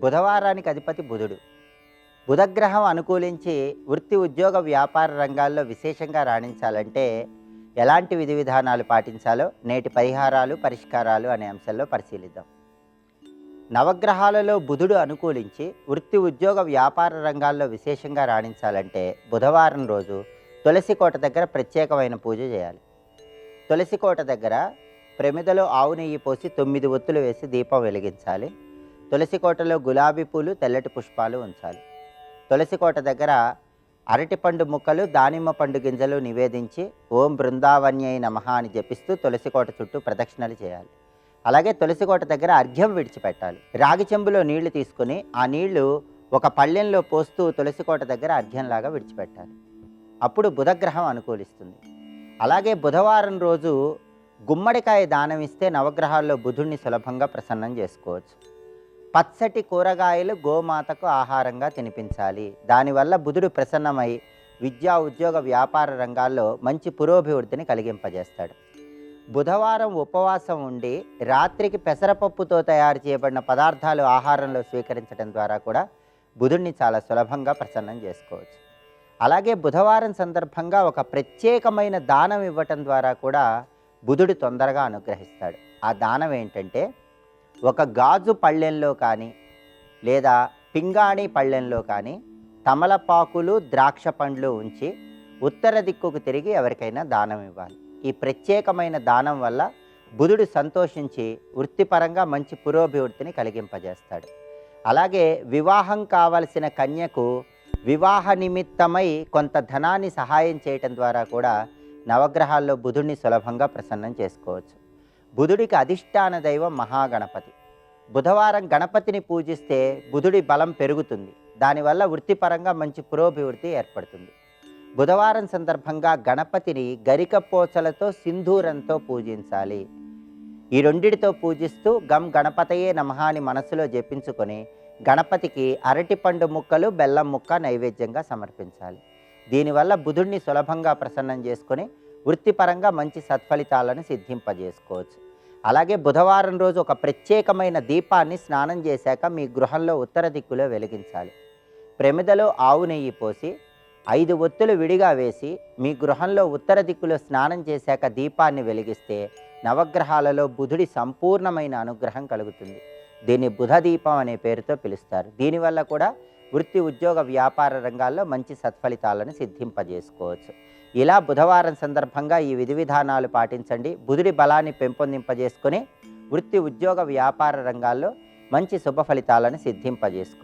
బుధవారానికి అధిపతి బుధుడు. బుధగ్రహం అనుకూలించి వృత్తి, ఉద్యోగ, వ్యాపార రంగాల్లో విశేషంగా రాణించాలంటే ఎలాంటి విధి విధానాలు పాటించాలో నేటి పరిహారాలు, పరిష్కారాలు అనే అంశంలో పరిశీలిద్దాం. నవగ్రహాలలో బుధుడు అనుకూలించి వృత్తి, ఉద్యోగ, వ్యాపార రంగాల్లో విశేషంగా రాణించాలంటే బుధవారం రోజు తులసి కోట దగ్గర ప్రత్యేకమైన పూజ చేయాలి. తులసి కోట దగ్గర ప్రమిదలో ఆవు నెయ్యి పోసి 9 ఒత్తులు వేసి దీపం వెలిగించాలి. తులసి కోటలో గులాబీ పూలు, తెల్లటి పుష్పాలు ఉంచాలి. తులసి కోట దగ్గర అరటిపండు ముక్కలు, దానిమ్మ పండు గింజలు నివేదించి ఓం బృందావన్యై నమః అని జపిస్తూ తులసి కోట చుట్టూ ప్రదక్షిణలు చేయాలి. అలాగే తులసి కోట దగ్గర అర్ఘ్యం విడిచిపెట్టాలి. రాగి చెంబులో నీళ్లు తీసుకుని ఆ నీళ్లు ఒక పళ్ళెంలో పోస్తూ తులసి కోట దగ్గర అర్ఘ్యంలాగా విడిచిపెట్టాలి. అప్పుడు బుధగ్రహం అనుకూలిస్తుంది. అలాగే బుధవారం రోజు గుమ్మడికాయ దానం ఇస్తే నవగ్రహాల్లో బుధుడిని సులభంగా ప్రసన్నం చేసుకోవచ్చు. పచ్చటి కూరగాయలు గోమాతకు ఆహారంగా తినిపించాలి. దానివల్ల బుధుడు ప్రసన్నమై విద్యా, ఉద్యోగ, వ్యాపార రంగాల్లో మంచి పురోభివృద్ధిని కలిగింపజేస్తాడు. బుధవారం ఉపవాసం ఉండి రాత్రికి పెసరపప్పుతో తయారు చేయబడిన పదార్థాలు ఆహారంలో స్వీకరించడం ద్వారా కూడా బుధుడిని చాలా సులభంగా ప్రసన్నం చేసుకోవచ్చు. అలాగే బుధవారం సందర్భంగా ఒక ప్రత్యేకమైన దానం ఇవ్వటం ద్వారా కూడా బుధుడు తొందరగా అనుగ్రహిస్తాడు. ఆ దానం ఏంటంటే ఒక గాజు పళ్ళెంలో కానీ లేదా పింగాణి పళ్ళెంలో కానీ తమలపాకులు, ద్రాక్ష పండ్లు ఉంచి ఉత్తర దిక్కుకు తిరిగి ఎవరికైనా దానం ఇవ్వాలి. ఈ ప్రత్యేకమైన దానం వల్ల బుధుడు సంతోషించి వృత్తిపరంగా మంచి పురోభివృద్ధిని కలిగింపజేస్తాడు. అలాగే వివాహం కావలసిన కన్యకు వివాహ నిమిత్తమై కొంత ధనాన్ని సహాయం చేయటం ద్వారా కూడా నవగ్రహాల్లో బుధుడిని సులభంగా ప్రసన్నం చేసుకోవచ్చు. బుధుడికి అధిష్టాన దైవం మహాగణపతి. బుధవారం గణపతిని పూజిస్తే బుధుడి బలం పెరుగుతుంది. దానివల్ల వృత్తిపరంగా మంచి పురోభివృద్ధి ఏర్పడుతుంది. బుధవారం సందర్భంగా గణపతిని గరికపోచలతో, సింధూరంతో పూజించాలి. ఈ రెండిటితో పూజిస్తూ గం గణపతయే నమః అని మనసులో జపించుకొని గణపతికి అరటిపండు ముక్కలు, బెల్లం ముక్క నైవేద్యంగా సమర్పించాలి. దీనివల్ల బుధుడిని సులభంగా ప్రసన్నం చేసుకొని వృత్తిపరంగా మంచి సత్ఫలితాలను సిద్ధింపజేసుకోవచ్చు. అలాగే బుధవారం రోజు ఒక ప్రత్యేకమైన దీపాన్ని స్నానం చేశాక మీ గృహంలో ఉత్తర దిక్కులో వెలిగించాలి. ప్రమిదలో ఆవు నెయ్యి పోసి 5 ఒత్తులు విడిగా వేసి మీ గృహంలో ఉత్తర దిక్కులో స్నానం చేశాక దీపాన్ని వెలిగిస్తే నవగ్రహాలలో బుధుడి సంపూర్ణమైన అనుగ్రహం కలుగుతుంది. దీన్ని బుధ దీపం అనే పేరుతో పిలుస్తారు. దీనివల్ల కూడా వృత్తి, ఉద్యోగ, వ్యాపార రంగాల్లో మంచి సత్ఫలితాలను సిద్ధింపజేసుకోవచ్చు. ఇలా బుధవారం సందర్భంగా ఈ విధి విధానాలు పాటించండి. బుధుడి బలాన్ని పెంపొందింపజేసుకొని వృత్తి, ఉద్యోగ, వ్యాపార రంగాల్లో మంచి శుభ ఫలితాలను సిద్ధింపజేసుకోండి.